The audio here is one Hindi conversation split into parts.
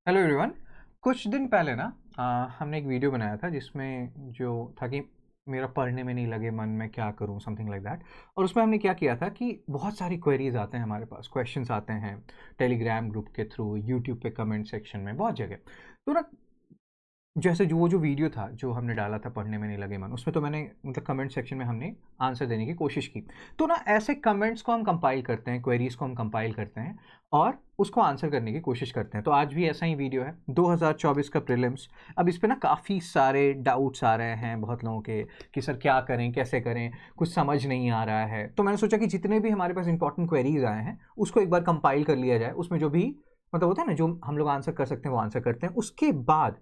Hello everyone. कुछ दिन पहले ना हमने एक वीडियो बनाया था जिसमें जो था कि मेरा पढ़ने में नहीं लगे मन, मैं क्या करूं, समथिंग लाइक दैट। और उसमें हमने क्या किया था कि बहुत सारी क्वेरीज आते हैं, हमारे पास क्वेश्चंस आते हैं टेलीग्राम ग्रुप के थ्रू, यूट्यूब पे कमेंट सेक्शन में, बहुत जगह। तो ना जैसे जो वो जो वीडियो था जो हमने डाला था पढ़ने में नहीं लगे मन, उसमें तो मैंने मतलब कमेंट सेक्शन में हमने आंसर देने की कोशिश की। तो ना ऐसे कमेंट्स को हम कंपाइल करते हैं, क्वेरीज को हम कंपाइल करते हैं और उसको आंसर करने की कोशिश करते हैं। तो आज भी ऐसा ही वीडियो है, 2024 का प्रीलिम्स। अब इस पे ना काफ़ी सारे डाउट्स आ रहे हैं बहुत लोगों के कि सर क्या करें, कैसे करें, कुछ समझ नहीं आ रहा है। तो मैंने सोचा कि जितने भी हमारे पास इंपॉर्टेंट क्वेरीज आए हैं उसको एक बार कंपाइल कर लिया जाए। उसमें जो भी मतलब होता है ना, जो हम लोग आंसर कर सकते हैं वो आंसर करते हैं। उसके बाद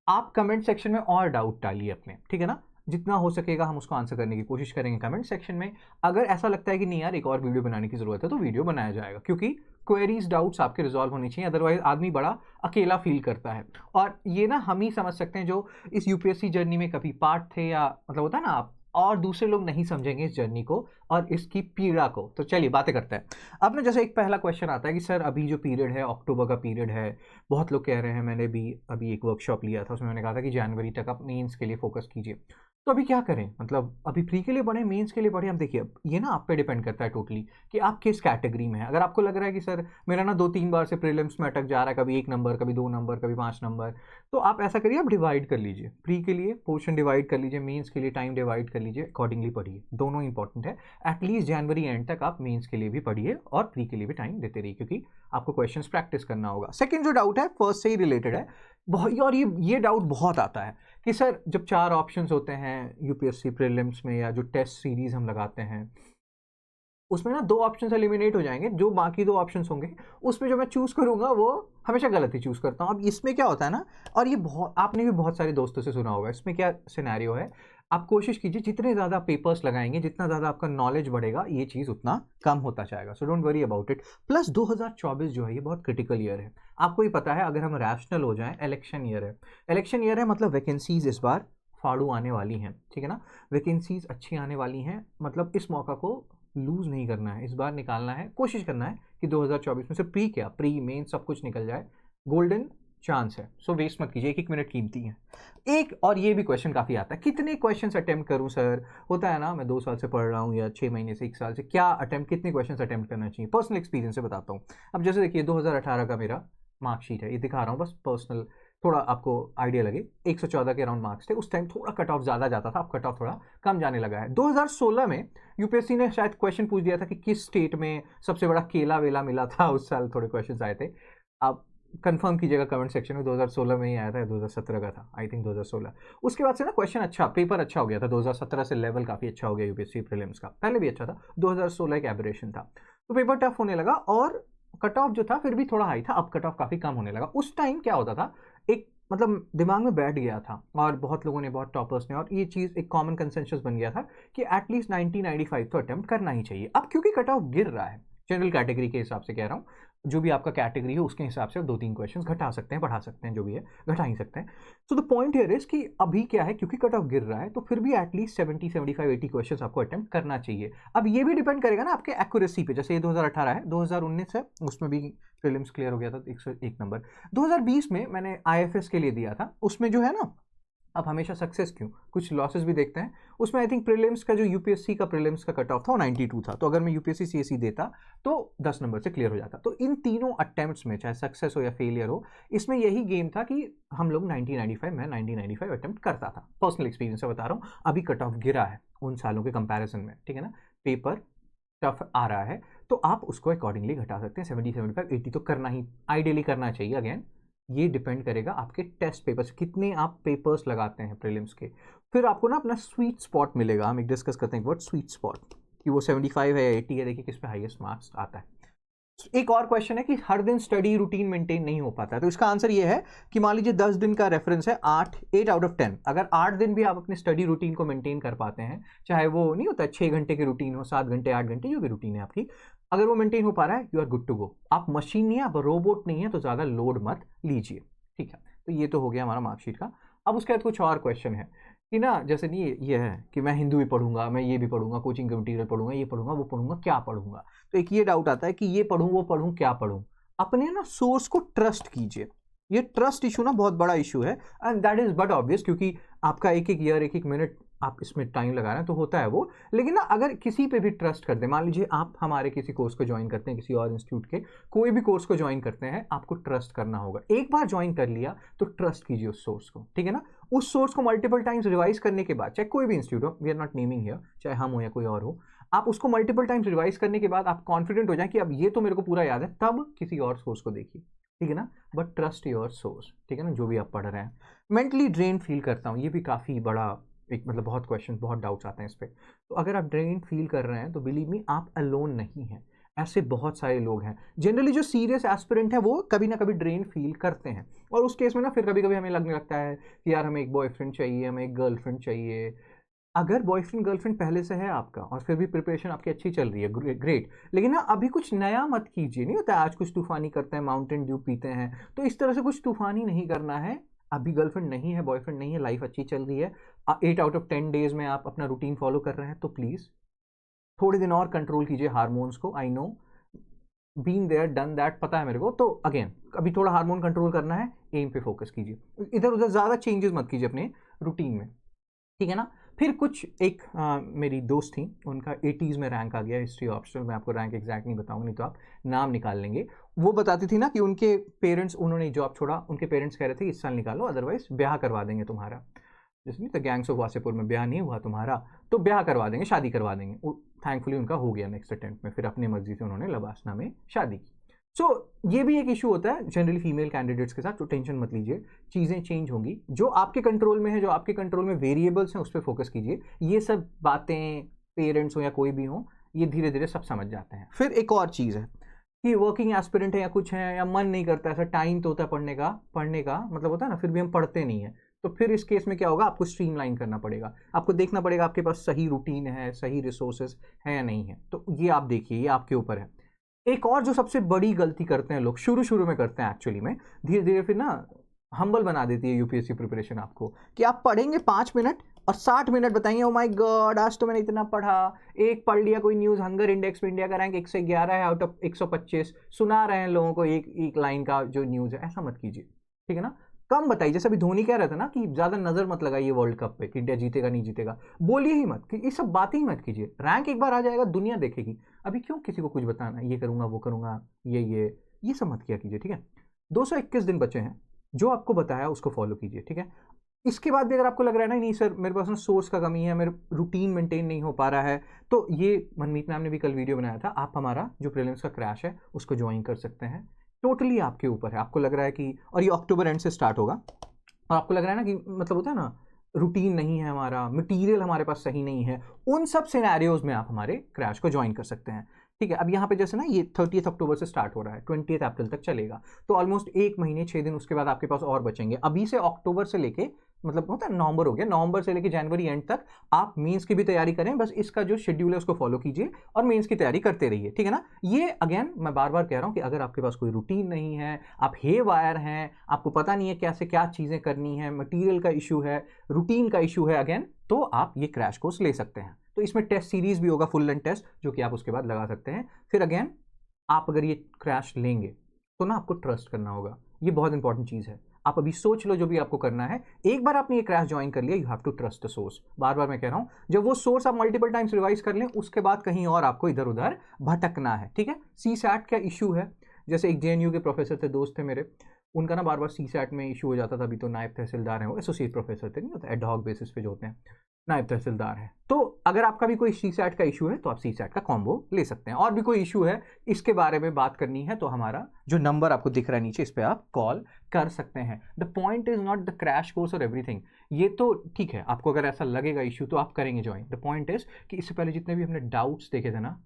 आप कमेंट सेक्शन में और डाउट डालिए अपने, ठीक है ना। जितना हो सकेगा हम उसको आंसर करने की कोशिश करेंगे कमेंट सेक्शन में। अगर ऐसा लगता है कि नहीं यार एक और वीडियो बनाने की जरूरत है तो वीडियो बनाया जाएगा, क्योंकि क्वेरीज डाउट्स आपके रिजॉल्व होनी चाहिए, अदरवाइज आदमी बड़ा अकेला फील करता है। और ये ना हम ही समझ सकते हैं जो इस यूपीएससी जर्नी में कभी पार्ट थे, या मतलब होता है ना आप, और दूसरे लोग नहीं समझेंगे इस जर्नी को और इसकी पीड़ा को। तो चलिए बातें करते हैं। अब ना जैसे एक पहला क्वेश्चन आता है कि सर अभी जो पीरियड है अक्टूबर का पीरियड है, बहुत लोग कह रहे हैं, मैंने भी अभी एक वर्कशॉप लिया था उसमें मैंने कहा था कि जनवरी तक आप मेंस के लिए फोकस कीजिए। तो अभी क्या करें, मतलब अभी प्री के लिए पढ़े, मेंस के लिए पढ़े। अब देखिए, अब ये ना आप पे डिपेंड करता है टोटली कि आप किस कैटेगरी में है। अगर आपको लग रहा है कि सर मेरा ना 2-3 बार से प्रीलिम्स में अटक जा रहा है, कभी 1 नंबर, कभी 2 नंबर, कभी 5 नंबर, तो आप ऐसा करिए, आप डिवाइड कर लीजिए, प्री के लिए पोर्शन डिवाइड कर लीजिए, मेंस के लिए टाइम डिवाइड कर लीजिए, अकॉर्डिंगली पढ़िए। दोनों इंपॉर्टेंट है। एटलीस्ट जनवरी एंड तक आप मेंस के लिए भी पढ़िए और प्री के लिए भी टाइम देते रहिए, क्योंकि आपको क्वेश्चंस प्रैक्टिस करना होगा। सेकंड जो डाउट है फर्स्ट से ही रिलेटेड है बहुत, और ये डाउट बहुत आता है कि सर जब 4 ऑप्शंस होते हैं यूपीएससी प्रीलिम्स में, या जो टेस्ट सीरीज हम लगाते हैं उसमें ना 2 ऑप्शन एलिमिनेट हो जाएंगे, जो बाकी 2 ऑप्शंस होंगे उसमें जो मैं चूज करूंगा वो हमेशा गलत ही चूज करता हूँ। अब इसमें क्या होता है ना, और ये बहुत आपने भी बहुत सारे दोस्तों से सुना होगा, इसमें क्या सिनेरियो है, आप कोशिश कीजिए जितने ज़्यादा पेपर्स लगाएंगे, जितना ज़्यादा आपका नॉलेज बढ़ेगा, ये चीज़ उतना कम होता जाएगा। So don't worry about it. Plus 2024 जो है ये बहुत क्रिटिकल ईयर है। आपको ही पता है, अगर हम रैशनल हो जाएं, इलेक्शन ईयर है। इलेक्शन ईयर है मतलब वैकेंसीज इस बार फाड़ू आने वाली हैं, ठीक है ना। वैकेंसीज अच्छी आने वाली हैं, मतलब इस मौका को लूज़ नहीं करना है, इस बार निकालना है, कोशिश करना है कि 2024 में से प्री क्या प्री मेन सब कुछ निकल जाए। गोल्डन चांस है, सो वेस्ट मत कीजिए, एक एक मिनट कीमती है। एक और ये भी क्वेश्चन काफ़ी आता है, कितने क्वेश्चंस अटेम्प्ट करूं सर। होता है ना, मैं 2 साल से पढ़ रहा हूँ या 6 महीने से 1 साल से, क्या अटेम्प्ट, कितने क्वेश्चंस अटेम्प्ट करना चाहिए। पर्सनल एक्सपीरियंस से बताता हूँ। अब जैसे देखिए 2018 का मेरा मार्कशीट है, ये दिखा रहा हूँ बस पर्सनल, थोड़ा आपको आइडिया लगे। 114 के अराउंड मार्क्स थे उस टाइम, थोड़ा कट ऑफ ज़्यादा जाता था, अब कट ऑफ थोड़ा कम जाने लगा है। 2016 में यूपीएससी ने शायद क्वेश्चन पूछ दिया था कि किस स्टेट में सबसे बड़ा केला वेला मिला था, उस साल थोड़े क्वेश्चन आए थे। आप कंफर्म कीजिएगा कमेंट सेक्शन में, 2016 में ही आया था, 2017 का था आई थिंक, 2016। उसके बाद से ना क्वेश्चन अच्छा, पेपर अच्छा हो गया था 2017 से, लेवल काफ़ी अच्छा हो गया यूपीएससी प्रीलिम्स का, पहले भी अच्छा था, 2016 एक एबरेशन था। तो पेपर टफ होने लगा और कट ऑफ जो था फिर भी थोड़ा हाई था, अब कट ऑफ काफ़ी कम होने लगा। उस टाइम क्या होता था, एक मतलब दिमाग में बैठ गया था, और बहुत लोगों ने, बहुत टॉपर्स ने, और ये चीज़ एक कॉमन कंसेंसस बन गया था कि एटलीस्ट 90-95 तो अटेम्प्ट करना ही चाहिए। अब क्योंकि कट ऑफ गिर रहा है, जनरल कैटेगरी के हिसाब से कह रहा हूँ, जो भी आपका कैटेगरी है उसके हिसाब से 2-3 क्वेश्चंस घटा सकते हैं, बढ़ा सकते हैं, जो भी है घटा ही सकते हैं। So the point here is कि अभी क्या है, क्योंकि कट ऑफ गिर रहा है तो फिर भी एटलीस्ट 70-75-80 क्वेश्चंस आपको अटेम्प्ट करना चाहिए। अब ये भी डिपेंड करेगा ना आपके एक्यूरेसी पे, जैसे ये 2018 है, 2019 है, उसमें भी प्रीलिम्स क्लियर हो गया था 101 नंबर। 2020 में मैंने आईएफएस के लिए दिया था, उसमें जो है ना, अब हमेशा सक्सेस क्यों, कुछ लॉसेस भी देखते हैं उसमें। आई थिंक प्रीलिम्स का जो यूपीएससी का प्रीलिम्स का कट ऑफ था वो 92 था, तो अगर मैं यूपीएससी सीएससी देता तो 10 नंबर से क्लियर हो जाता। तो इन तीनों अटेम्प्ट्स में, चाहे सक्सेस हो या फेलियर हो, इसमें यही गेम था कि हम लोग 90-95, मैं 90-95 अटेम्प्ट करता था। पर्सनल एक्सपीरियंस से बता रहा हूँ, अभी कट ऑफ गिरा है उन सालों के कंपेरिजन में, ठीक है ना। पेपर टफ आ रहा है तो आप उसको अकॉर्डिंगली घटा सकते हैं, 70-75-80 तो करना ही, आइडियली करना चाहिए। अगेन ये डिपेंड करेगा आपके टेस्ट पेपर्स, कितने आप पेपर्स लगाते हैं प्रीलिम्स के, फिर आपको ना अपना स्वीट स्पॉट मिलेगा। हम एक डिस्कस करते हैं वर्ड स्वीट स्पॉट, कि वो 75 है या 80 है, देखिए किस पे हाईएस्ट मार्क्स आता है। एक और क्वेश्चन है कि हर दिन स्टडी रूटीन मेंटेन नहीं हो पाता है, तो इसका आंसर ये है कि मान लीजिए 10 दिन का रेफरेंस है, 8 आउट ऑफ 10, अगर 8 दिन भी आप अपने स्टडी रूटीन को मेंटेन कर पाते हैं, चाहे वो नहीं होता 6 घंटे की रूटीन हो, 7 घंटे 8 घंटे जो भी रूटीन है आपकी, अगर वो मेंटेन हो पा रहा है, you are good to go. आप मशीन नहीं है, आप रोबोट नहीं है, तो ज़्यादा लोड मत लीजिए, ठीक है। तो ये तो हो गया हमारा मार्कशीट का। अब उसके बाद कुछ और क्वेश्चन है कि ना, जैसे नहीं ये है कि मैं हिंदू भी पढ़ूंगा, मैं ये भी पढ़ूंगा, कोचिंग के मटीरियल पढ़ूंगा, ये पढ़ूंगा, वो पढ़ूंगा, क्या पढ़ूंगा। तो एक ये डाउट आता है कि ये पढ़ूं वो पढ़ूं क्या पढ़ूं। अपने ना सोर्स को ट्रस्ट कीजिए, ये ट्रस्ट इशू ना बहुत बड़ा इशू है, and that is but obvious, क्योंकि आपका एक एक ईयर, एक एक मिनट आप इसमें टाइम लगा रहे हैं तो होता है वो। लेकिन ना अगर किसी पे भी ट्रस्ट कर दें, मान लीजिए आप हमारे किसी कोर्स को ज्वाइन करते हैं, किसी और इंस्टीट्यूट के कोई भी कोर्स को ज्वाइन करते हैं, आपको ट्रस्ट करना होगा। एक बार ज्वाइन कर लिया तो ट्रस्ट कीजिए उस सोर्स को, ठीक है ना। उस सोर्स को मल्टीपल टाइम्स रिवाइज करने के बाद, चाहे कोई भी इंस्टीट्यूट हो, we are not naming here, चाहे हम हो या कोई और हो, आप उसको मल्टीपल टाइम्स रिवाइज करने के बाद आप कॉन्फिडेंट हो जाए कि अब ये तो मेरे को पूरा याद है, तब किसी और सोर्स को देखिए, ठीक है ना। बट ट्रस्ट योर सोर्स, ठीक है ना, जो भी आप पढ़ रहे हैं। मेंटली ड्रेन फील करता हूँ, ये भी काफ़ी बड़ा एक मतलब बहुत क्वेश्चन, बहुत डाउट्स आते हैं इस पर। तो अगर आप ड्रेन फील कर रहे हैं तो बिलीव मी आप अलोन नहीं हैं, ऐसे बहुत सारे लोग हैं। जनरली जो सीरियस एस्पिरेंट है वो कभी ना कभी ड्रेन फील करते हैं, और उस केस में ना फिर कभी कभी हमें लगने लगता है कि यार हमें एक बॉयफ्रेंड चाहिए, हमें एक गर्लफ्रेंड चाहिए। अगर बॉयफ्रेंड गर्लफ्रेंड पहले से है आपका और फिर भी प्रिपरेशन आपकी अच्छी चल रही है, ग्रेट। लेकिन ना अभी कुछ नया मत कीजिए, नहीं होता आज कुछ तूफानी करते हैं, माउंटेन ड्यू पीते हैं, तो इस तरह से कुछ तूफानी नहीं करना है। अभी गर्लफ्रेंड नहीं है, बॉयफ्रेंड नहीं है, लाइफ अच्छी चल रही है, 8 आउट ऑफ 10 डेज में आप अपना रूटीन फॉलो कर रहे हैं, तो प्लीज़ थोड़े दिन और कंट्रोल कीजिए हार्मोन्स को। I know, being there done that, पता है मेरे को। तो अगेन अभी थोड़ा हार्मोन कंट्रोल करना है, एम पे फोकस कीजिए, इधर उधर ज़्यादा चेंजेस मत कीजिए अपने रूटीन में, ठीक है ना। फिर कुछ एक मेरी दोस्त थी, उनका 80s में रैंक आ गया हिस्ट्री ऑप्शनल, मैं आपको रैंक एग्जैक्ट नहीं बताऊंगा, नहीं तो आप नाम निकाल लेंगे। वो बताती थी ना कि उनके पेरेंट्स, उन्होंने जॉब छोड़ा, उनके पेरेंट्स कह रहे थे इस साल निकालो अदरवाइज ब्याह करवा देंगे तुम्हारा, जैसे नहीं तो गैंग्स ऑफ वासेपुर में ब्याह नहीं हुआ तुम्हारा तो ब्याह करवा देंगे, शादी करवा देंगे। थैंकफुली उनका हो गया नेक्स्ट अटेम्प्ट में, फिर अपनी मर्जी से उन्होंने लबासना में शादी की। सो ये भी एक इशू होता है जनरली फीमेल कैंडिडेट्स के साथ, तो टेंशन मत लीजिए, चीज़ें चेंज होंगी। जो आपके कंट्रोल में है, जो आपके कंट्रोल में वेरिएबल्स हैं, उस पर फोकस कीजिए। ये सब बातें पेरेंट्स हो या कोई भी हो, ये धीरे धीरे सब समझ जाते हैं। फिर एक और चीज़ है कि वर्किंग एस्पिरेंट है या कुछ है, या मन नहीं करता, ऐसा टाइम तो होता है पढ़ने का मतलब होता है ना, फिर भी हम पढ़ते नहीं है, तो फिर इस केस में क्या होगा, आपको स्ट्रीमलाइन करना पड़ेगा, आपको देखना पड़ेगा आपके पास सही रूटीन है, सही रिसोर्सेज है या नहीं है। तो ये आप देखिए, ये आपके ऊपर है। एक और जो सबसे बड़ी गलती करते हैं लोग, शुरू में करते हैं एक्चुअली में, धीरे धीरे फिर ना हम्बल बना देती है यूपीएससी प्रिपरेशन आपको, कि आप पढ़ेंगे 5 मिनट और 60 मिनट बताएंगे ओ माय गॉड आज तो मैंने इतना पढ़ा। एक पढ़ लिया कोई न्यूज़, हंगर इंडेक्स में इंडिया का रैंक 111 है आउट ऑफ 125, सुना रहे हैं लोगों को एक लाइन का जो न्यूज़ है। ऐसा मत कीजिए, ठीक है ना। कम बताइए, जैसे अभी धोनी कह रहा था ना कि ज़्यादा नज़र मत लगाइए वर्ल्ड कप पे कि इंडिया जीतेगा नहीं जीतेगा, बोलिए ही मत, कि ये सब बातें ही मत कीजिए। रैंक एक बार आ जाएगा, दुनिया देखेगी, अभी क्यों किसी को कुछ बताना, ये करूँगा वो करूँगा, ये सब मत किया कीजिए, ठीक है। 221 दिन बचे हैं, जो आपको बताया उसको फॉलो कीजिए, ठीक है। इसके बाद भी अगर आपको लग रहा है ना नहीं सर मेरे पास ना सोर्स का कमी है, मेरे रूटीन मेंटेन नहीं हो पा रहा है, तो ये मनमीत मैम ने भी कल वीडियो बनाया था, आप हमारा जो प्रीलिम्स का क्रैश है उसको ज्वाइन कर सकते हैं। टोटली आपके ऊपर है, आपको लग रहा है कि, और ये अक्टूबर एंड से स्टार्ट होगा, और आपको लग रहा है ना कि मतलब होता है ना रूटीन नहीं है हमारा, मटेरियल हमारे पास सही नहीं है, उन सब सिनेरियोज में आप हमारे क्रैश को ज्वाइन कर सकते हैं, ठीक है। अब यहाँ पे जैसे ना ये 30 अक्टूबर से स्टार्ट हो रहा है, 20 अप्रैल तक चलेगा, तो ऑलमोस्ट 1 महीने 6 दिन उसके बाद आपके पास और बचेंगे। अभी से अक्टूबर से लेके मतलब होता है नवंबर हो गया, नवंबर से लेके जनवरी एंड तक आप मेंस की भी तैयारी करें, बस इसका जो शेड्यूल है उसको फॉलो कीजिए और मेंस की तैयारी करते रहिए, ठीक है ना। ये अगेन मैं बार बार कह रहा हूँ कि अगर आपके पास कोई रूटीन नहीं है, आप हे वायर हैं, आपको पता नहीं है कैसे क्या चीज़ें करनी है, मटीरियल का इशू है, रूटीन का इशू है अगेन, तो आप ये क्रैश कोर्स ले सकते हैं। तो इसमें टेस्ट सीरीज भी होगा, फुल लेंथ टेस्ट, जो कि आप उसके बाद लगा सकते हैं। फिर अगेन आप अगर ये क्रैश लेंगे तो ना आपको ट्रस्ट करना होगा, ये बहुत इंपॉर्टेंट चीज़ है। आप अभी सोच लो जो भी आपको करना है, एक बार आपने ये क्रैश ज्वाइन कर लिया, you have to trust the source. बार बार मैं कह रहा हूँ, जब वो सोर्स आप मल्टीपल टाइम्स रिवाइज कर लें, उसके बाद कहीं और आपको इधर उधर भटकना है, ठीक है। CSAT का इशू है, जैसे एक JNU के प्रोफेसर थे, दोस्त थे मेरे, उनका ना बार बार CSAT में इशू हो जाता था। अभी तो नायब तहसीलदार हैं वो, एसोसिएट प्रोफेसर थे, नहीं होता एडहॉक बेसिस पे जो होते हैं, नायब तहसीलदार है। तो अगर आपका भी कोई CSAT का इशू है तो आप CSAT का कॉम्बो ले सकते हैं। और भी कोई इशू है इसके बारे में बात करनी है तो हमारा जो नंबर आपको दिख रहा है नीचे, इस पर आप कॉल कर सकते हैं। The point is not the crash course और एवरीथिंग, ये तो ठीक है, आपको अगर ऐसा लगेगा इशू तो आप करेंगे ज्वाइन। द पॉइंट इज कि इससे पहले जितने भी हमने डाउट्स देखे थे ना,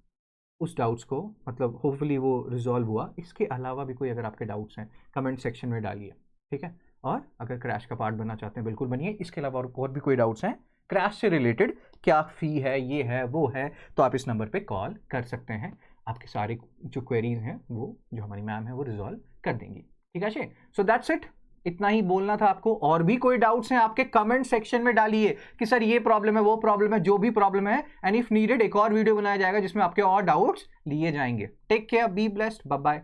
उस डाउट्स को मतलब होपफुली वो रिजॉल्व हुआ। इसके अलावा भी कोई अगर आपके डाउट्स हैं कमेंट सेक्शन में डालिए, ठीक है। और अगर क्रैश का पार्ट बनना चाहते हैं बिल्कुल बनिए। इसके अलावा और भी कोई डाउट्स हैं क्रैश से रिलेटेड, क्या फ़ी है, ये है वो है, तो आप इस नंबर पे कॉल कर सकते हैं। आपके सारे जो क्वेरीज हैं वो जो हमारी मैम है वो रिजॉल्व कर देंगी, ठीक है। सो दैट्स इट, इतना ही बोलना था आपको। और भी कोई डाउट्स हैं आपके कमेंट सेक्शन में डालिए कि सर ये प्रॉब्लम है वो प्रॉब्लम है, जो भी प्रॉब्लम है, एंड इफ नीडेड एक और वीडियो बनाया जाएगा जिसमें आपके और डाउट्स लिए जाएंगे। Take care, be blessed, bye bye.